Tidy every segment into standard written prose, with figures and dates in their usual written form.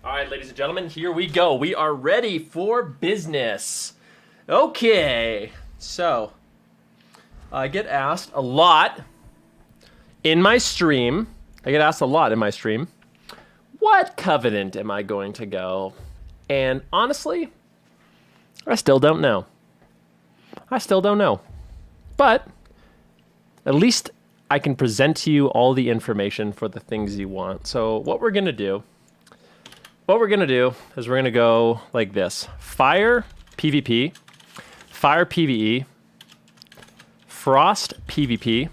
All right, ladies and gentlemen, here we go. We are ready for business. Okay, so I get asked a lot in my stream. What covenant am I going to go? And honestly, I still don't know. But at least I can present to you all the information for the things you want. So what we're going to do is we're going to go like this. Fire PvP, Fire PvE, Frost PvP,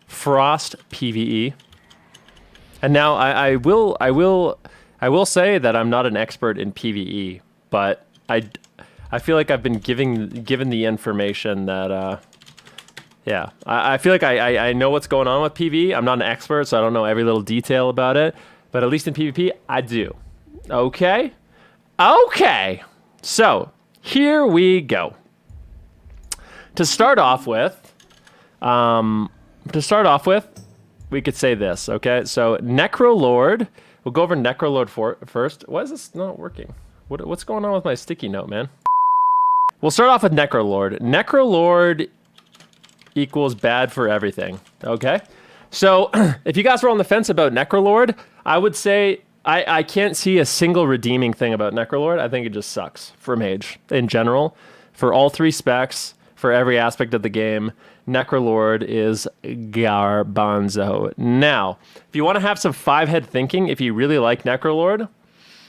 Frost PvE. And now I will say that I'm not an expert in PvE, but I feel like I've been given the information that yeah, I feel like I know what's going on with PvE. I'm not an expert, so I don't know every little detail about it. But at least in PvP, I do. Okay? Okay. So, here we go. To start off with, we could say this, okay? So, Necrolord. We'll go over Necrolord first. Why is this not working? What's going on with my sticky note, man? We'll start off with Necrolord. Necrolord equals bad for everything, okay? So, if you guys were on the fence about Necrolord, I would say I can't see a single redeeming thing about Necrolord. I think it just sucks for Mage in general. For all three specs, for every aspect of the game, Necrolord is garbanzo. Now, if you want to have some five-head thinking, if you really like Necrolord,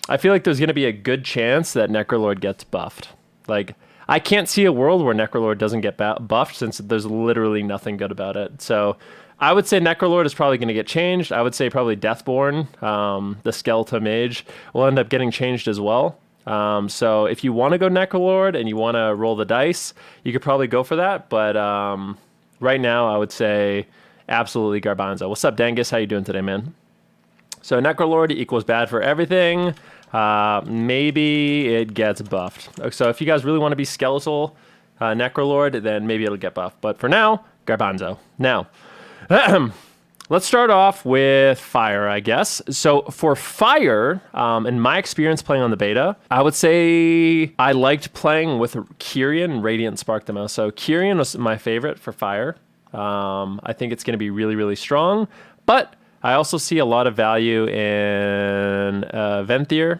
I feel like there's going to be a good chance that Necrolord gets buffed. Like, I can't see a world where Necrolord doesn't get buffed since there's literally nothing good about it. So I would say Necrolord is probably going to get changed. I would say probably Deathborn, the Skeletal Mage, will end up getting changed as well. So if you want to go Necrolord and you want to roll the dice, you could probably go for that. But right now, I would say absolutely garbanzo. What's up, Dangus? How you doing today, man? So Necrolord equals bad for everything. Maybe it gets buffed. So if you guys really want to be skeletal Necrolord, then maybe it'll get buffed. But for now, garbanzo. Now, let's start off with fire, I guess. So for fire, in my experience playing on the beta, I would say I liked playing with Kyrian and Radiant Spark the most. So Kyrian was my favorite for fire. I think it's going to be really, really strong. But I also see a lot of value in Venti.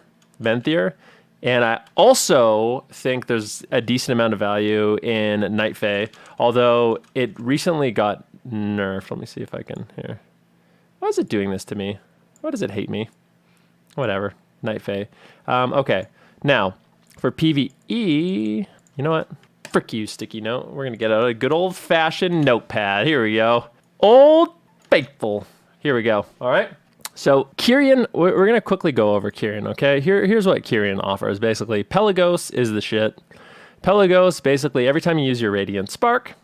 And I also think there's a decent amount of value in Night Fae, although it recently got nerfed. Let me see if I can here. Why is it doing this to me? Why does it hate me? Whatever. Night Fae. Okay. Now, for PvE, you know what? Frick you, sticky note. We're going to get out a good old-fashioned notepad. Here we go. Old Faithful. Here we go. All right. So Kyrian, we're going to quickly go over Kyrian, okay? Here's what Kyrian offers. Basically, Pelagos is the shit. Pelagos, basically, every time you use your Radiant Spark,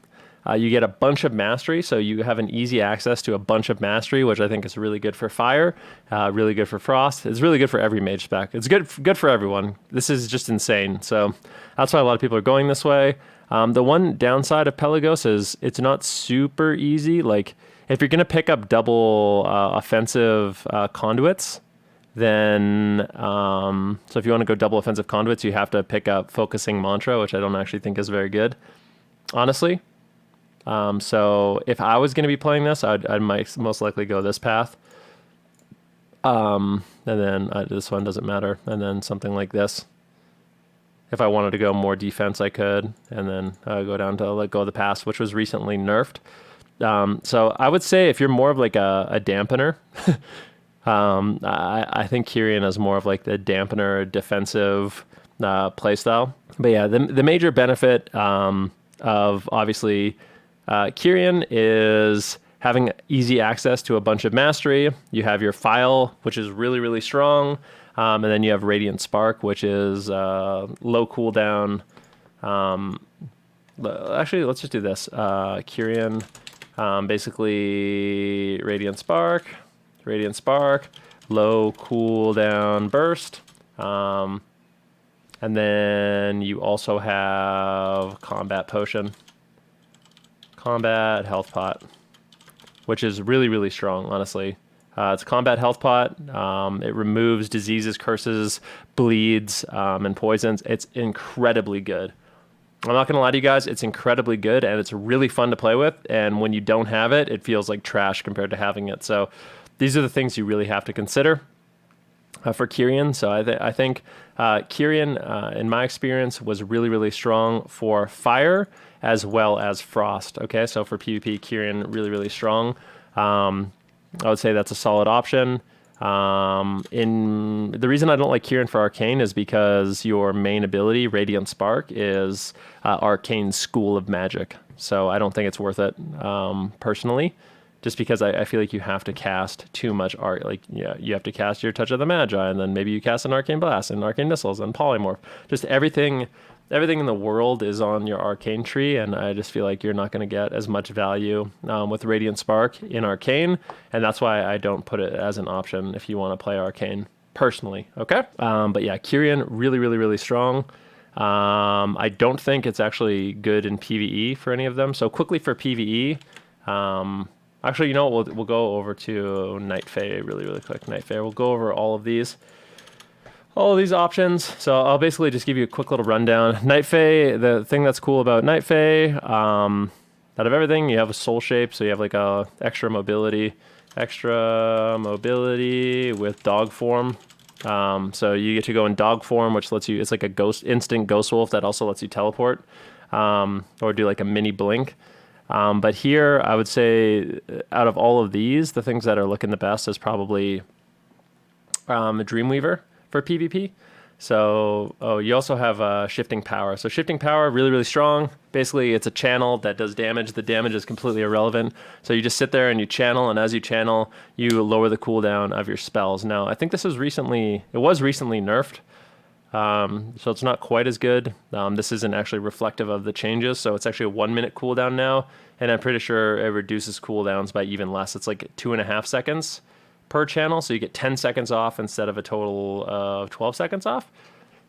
you get a bunch of mastery, so you have an easy access to a bunch of mastery, which I think is really good for fire, really good for frost. It's really good for every mage spec. It's good for everyone. This is just insane. So that's why a lot of people are going this way. The one downside of Pelagos is it's not super easy. Like, if you're going to pick up double offensive conduits, then, so if you want to go double offensive conduits, you have to pick up Focusing Mantra, which I don't actually think is very good, honestly. So if I was going to be playing this, I might most likely go this path. And then this one doesn't matter. And then something like this. If I wanted to go more defense, I could. And then go down to let go of the pass, which was recently nerfed. So I would say if you're more of like a dampener, I think Kyrian is more of like the dampener defensive playstyle. But yeah, the major benefit of obviously Kyrian is having easy access to a bunch of mastery. You have your file, which is really, really strong. And then you have Radiant Spark, which is low cooldown. Actually, let's just do this. Kyrian. Basically Radiant Spark, low cooldown burst, and then you also have Combat Potion, Combat Health Pot, which is really, really strong, honestly. It's a combat health pot. It removes diseases, curses, bleeds, and poisons. It's incredibly good. I'm not going to lie to you guys. It's incredibly good, and it's really fun to play with. And when you don't have it, it feels like trash compared to having it. So these are the things you really have to consider for Kyrian. So I think Kyrian, in my experience, was really, really strong for fire as well as frost. Okay, so for PvP, Kyrian really, really strong. I would say that's a solid option. In the reason I don't like Kyrian for Arcane is because your main ability, Radiant Spark, is Arcane's school of magic. So I don't think it's worth it personally, just because I feel like you have to cast too much art. Like, yeah, you have to cast your Touch of the Magi, and then maybe you cast an Arcane Blast and Arcane Missiles and Polymorph. Just everything in the world is on your Arcane tree, and I just feel like you're not going to get as much value with Radiant Spark in Arcane, and that's why I don't put it as an option if you want to play Arcane personally, okay? But yeah, Kyrian, really, really, really strong. I don't think it's actually good in PvE for any of them. So quickly for PvE, actually, you know what, we'll go over to Night Fae really, really quick. Night Fae, we'll go over all of these options. So I'll basically just give you a quick little rundown. Night Fae, the thing that's cool about Night Fae, out of everything, you have a soul shape, so you have like a extra mobility with dog form. So you get to go in dog form, which lets you, it's like a instant ghost wolf that also lets you teleport, or do like a mini blink. But here, I would say, out of all of these, the things that are looking the best is probably a Dreamweaver for PvP. So, you also have Shifting Power. So Shifting Power, really, really strong. Basically, it's a channel that does damage. The damage is completely irrelevant. So you just sit there and you channel, and as you channel, you lower the cooldown of your spells. Now, I think this was recently nerfed. So it's not quite as good. This isn't actually reflective of the changes. So it's actually a 1 minute cooldown now. And I'm pretty sure it reduces cooldowns by even less. It's like 2.5 seconds per channel. So you get 10 seconds off instead of a total of 12 seconds off.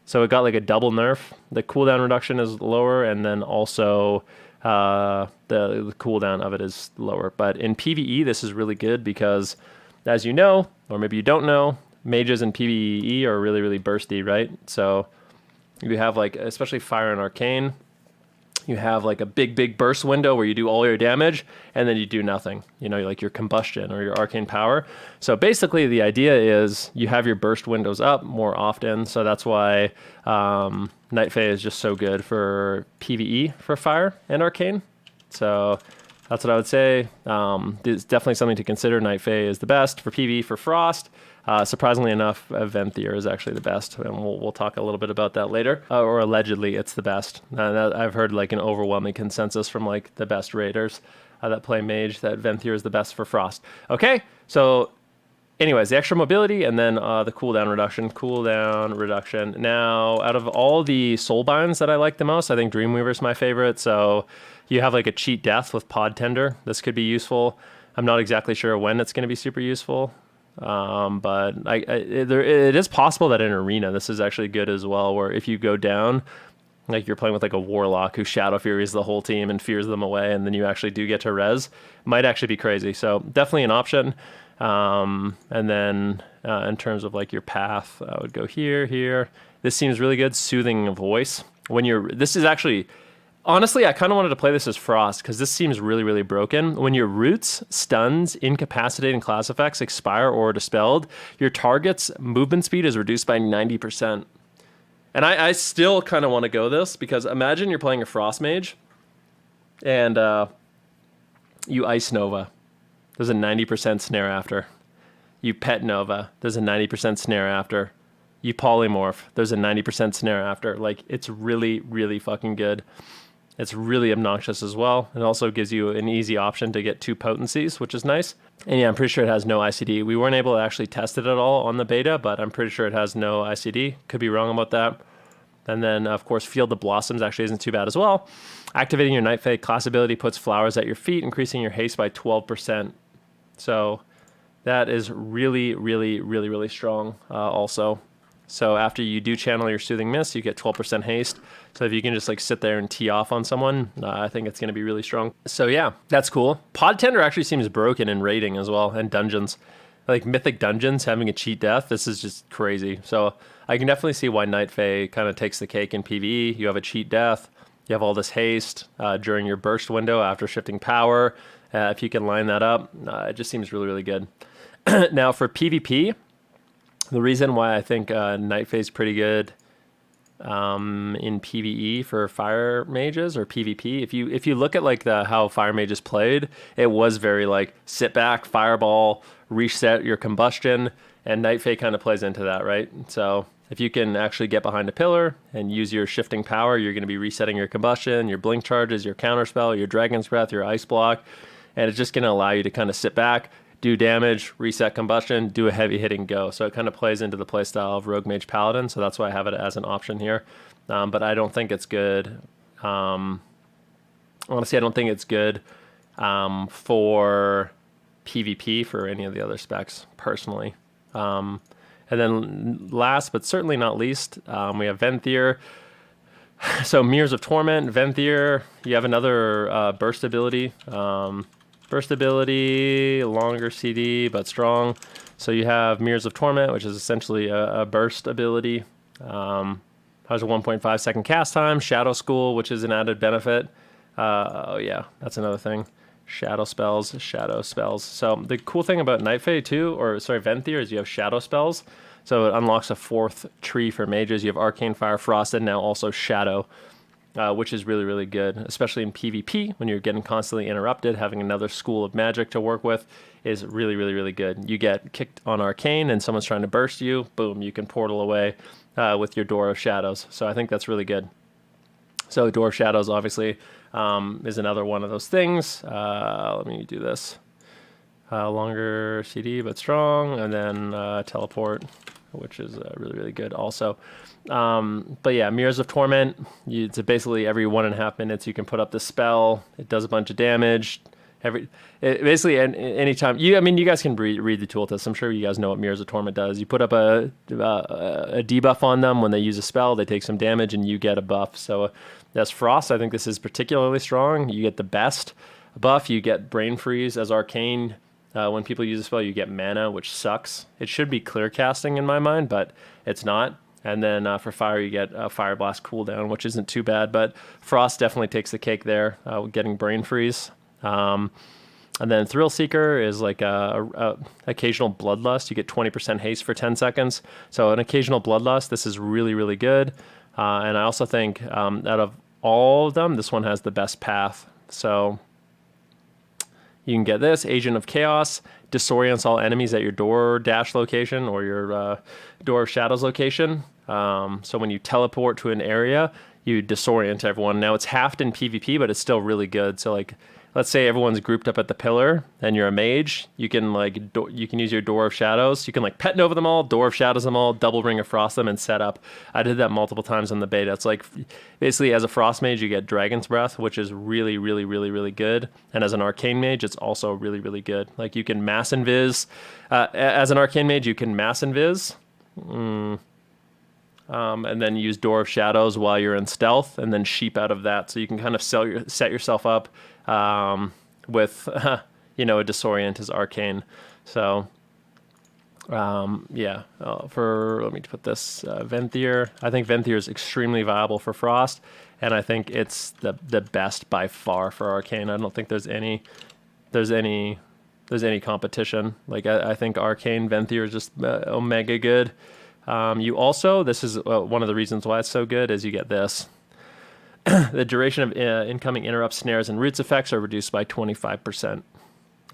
So it got like a double nerf. The cooldown reduction is lower, and then also the cooldown of it is lower. But in PvE, this is really good because, as you know, or maybe you don't know, mages in PvE are really, really bursty, right? So you have like, especially Fire and Arcane, you have like a big burst window where you do all your damage and then you do nothing, you know, like your combustion or your arcane power. So basically the idea is you have your burst windows up more often. So that's why Night Fae is just so good for PvE for Fire and Arcane. So that's what I would say. It's definitely something to consider. Night Fae is the best for PvE for Frost. Surprisingly enough, Venti is actually the best, and we'll talk a little bit about that later. Or allegedly, it's the best. I've heard like an overwhelming consensus from like the best raiders that play Mage that Venti is the best for Frost. Okay, so anyways, the extra mobility and then the cooldown reduction. Now, out of all the soulbinds that I like the most, I think Dreamweaver is my favorite. So you have like a cheat death with Pod Tender. This could be useful. I'm not exactly sure when it's going to be super useful. But it is possible that in Arena, this is actually good as well, where if you go down, like you're playing with like a Warlock who Shadow Furies the whole team and fears them away, and then you actually do get to res, might actually be crazy. So definitely an option. And then in terms of like your path, I would go here. This seems really good. Soothing Voice. This is actually... Honestly, I kind of wanted to play this as Frost because this seems really, really broken. When your roots, stuns, incapacitating class effects expire or are dispelled, your target's movement speed is reduced by 90%. And I still kind of want to go this because imagine you're playing a Frost Mage and you Ice Nova. There's a 90% snare after. You Pet Nova. There's a 90% snare after. You Polymorph. There's a 90% snare after. Like, it's really, really fucking good. It's really obnoxious as well. It also gives you an easy option to get 2 potencies, which is nice. And yeah, I'm pretty sure it has no ICD. We weren't able to actually test it at all on the beta, but I'm pretty sure it has no ICD. Could be wrong about that. And then, of course, Field of Blossoms actually isn't too bad as well. Activating your Night Fae class ability puts flowers at your feet, increasing your haste by 12%. So that is really, really, really, really strong also. So after you do channel your Soothing Mist, you get 12% haste. So if you can just like sit there and tee off on someone, I think it's going to be really strong. So yeah, that's cool. Pod Tender actually seems broken in raiding as well and dungeons. like Mythic Dungeons having a cheat death. This is just crazy. So I can definitely see why Night Fae kind of takes the cake in PvE. You have a cheat death. You have all this haste during your burst window after shifting power. If you can line that up, it just seems really, really good. Now for PvP, the reason why I think Night Fae is pretty good in PvE for fire mages or PvP, if you look at like how fire mages played, it was very like sit back, fireball, reset your combustion, and Night Fae kind of plays into that, right? So if you can actually get behind a pillar and use your shifting power, you're going to be resetting your combustion, your blink charges, your counterspell, your dragon's breath, your ice block, and it's just going to allow you to kind of sit back, do damage, reset combustion, do a heavy hitting go. So it kind of plays into the playstyle of Rogue Mage Paladin, so that's why I have it as an option here. But I don't think it's good. Honestly, I don't think it's good for PvP for any of the other specs, personally. And then last, but certainly not least, we have Venthyr. So Mirrors of Torment, Venthyr, you have another burst ability. Burst ability, longer CD, but strong. So you have Mirrors of Torment, which is essentially a burst ability. Has a 1.5 second cast time. Shadow School, which is an added benefit. Oh yeah, that's another thing. Shadow spells. So the cool thing about Night Fae too, Venthyr, is you have shadow spells. So it unlocks a fourth tree for mages. You have Arcane, Fire, Frost, and now also Shadow. Which is really, really good, especially in PvP when you're getting constantly interrupted. Having another school of magic to work with is really, really, really good. You get kicked on Arcane and someone's trying to burst you, boom, you can portal away with your Door of Shadows. So I think that's really good. So Door of Shadows obviously is another one of those things. Let me do this. Longer CD, but strong, and then teleport, which is really, really good also. But yeah, Mirrors of Torment, it's basically every 1.5 minutes you can put up the spell. It does a bunch of damage. Basically, anytime you guys can read the tooltips. I'm sure you guys know what Mirrors of Torment does. You put up a debuff on them when they use a spell. They take some damage and you get a buff. So that's Frost. I think this is particularly strong. You get the best buff. You get Brain Freeze as Arcane. When people use a spell, you get mana, which sucks. It should be clear casting in my mind, but it's not. And then for fire, you get a Fire Blast cooldown, which isn't too bad. But Frost definitely takes the cake there, getting Brain Freeze. And then Thrill Seeker is like a occasional Bloodlust. You get 20% haste for 10 seconds. So an occasional Bloodlust, this is really, really good. And I also think out of all of them, this one has the best path. So you can get this, Agent of Chaos, disorients all enemies at your Door Dash location or your Door of Shadows location. So when you teleport to an area, you disorient everyone. Now it's halved in PvP, but it's still really good. So like, let's say everyone's grouped up at the pillar and you're a mage, you can you can use your Door of Shadows. You can like Pet Nova them all, Door of Shadows them all, double Ring of Frost them and set up. I did that multiple times in the beta. It's like basically as a Frost mage, you get Dragon's Breath, which is really, really, really, really good. And as an Arcane mage, it's also really, really good. Like you can Mass Invis. As an Arcane mage, you can Mass Invis. And then use Door of Shadows while you're in stealth and then sheep out of that. So you can kind of set yourself up with, a disorient as Arcane. So, yeah, let me put this, Venthyr. I think Venthyr is extremely viable for Frost, and I think it's the best by far for Arcane. I don't think there's any competition. Like, I think Arcane Venthyr is just omega good. You also, this is one of the reasons why it's so good, is you get this. The duration of incoming interrupts, snares, and roots effects are reduced by 25%.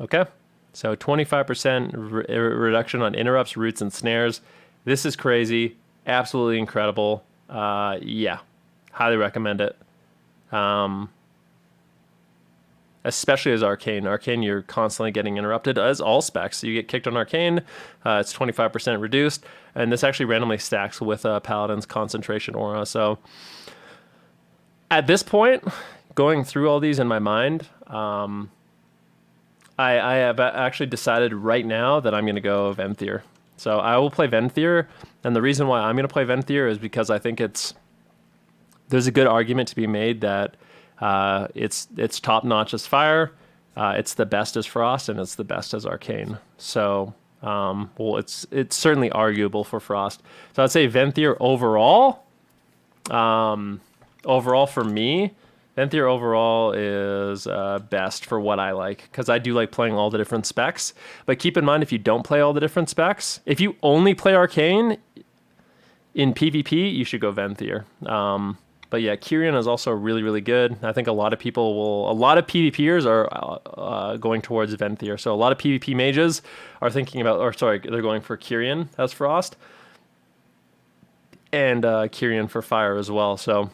Okay? So 25% reduction on interrupts, roots, and snares. This is crazy. Absolutely incredible. Yeah. Highly recommend it. Especially as Arcane. Arcane, you're constantly getting interrupted, as all specs. So you get kicked on Arcane, it's 25% reduced, and this actually randomly stacks with Paladin's Concentration Aura. So at this point, going through all these in my mind, I have actually decided right now that I'm going to go Venthyr. So I will play Venthyr, and the reason why I'm going to play Venthyr is because I think there's a good argument to be made that it's top notch as fire, it's the best as Frost, and it's the best as Arcane. So Well, it's certainly arguable for Frost. So I'd say Venthyr overall. Overall for me, Venthyr overall is best for what I like, because I do like playing all the different specs. But keep in mind, if you don't play all the different specs, if you only play Arcane in PvP, you should go Venthyr. But yeah, Kyrian is also really, really good. I think a lot of PvPers are going towards Venthyr. So a lot of PvP mages are thinking about, or sorry, they're going for Kyrian as Frost. And Kyrian for Fire as well. So,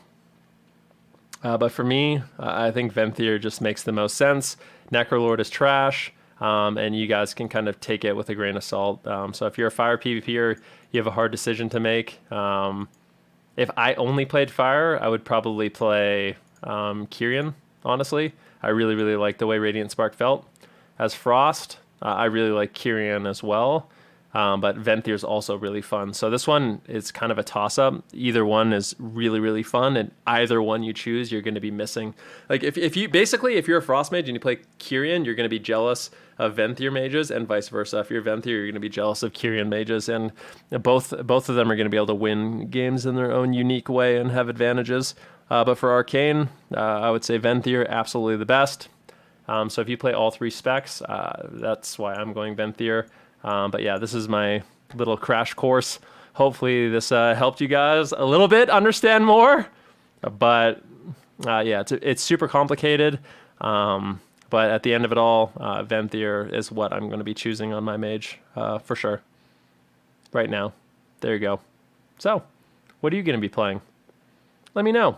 but for me, I think Venthyr just makes the most sense. Necrolord is trash, and you guys can kind of take it with a grain of salt. So if you're a Fire PvPer, you have a hard decision to make. If I only played Fire, I would probably play Kyrian, honestly. I really, really like the way Radiant Spark felt. As Frost, I really like Kyrian as well. But Venthyr is also really fun. So this one is kind of a toss-up. Either one is really, really fun, and either one you choose, you're going to be missing. Like if you're a Frost mage and you play Kyrian, you're going to be jealous of Venthyr mages, and vice versa. If you're Venthyr, you're going to be jealous of Kyrian mages, and both of them are going to be able to win games in their own unique way and have advantages. But for Arcane, I would say Venthyr absolutely the best. So if you play all three specs, that's why I'm going Venthyr. But yeah, this is my little crash course. Hopefully this helped you guys a little bit understand more. But yeah, it's super complicated. But at the end of it all, Venthyr is what I'm going to be choosing on my mage for sure. Right now. There you go. So, what are you going to be playing? Let me know.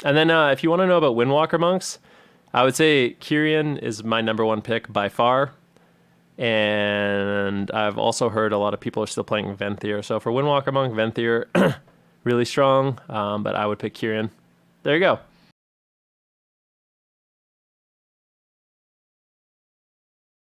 And then if you want to know about Windwalker monks, I would say Kyrian is my #1 pick by far. And I've also heard a lot of people are still playing Venthyr. So for Windwalker monk, Venthyr, really strong. But I would pick Kyrian. There you go.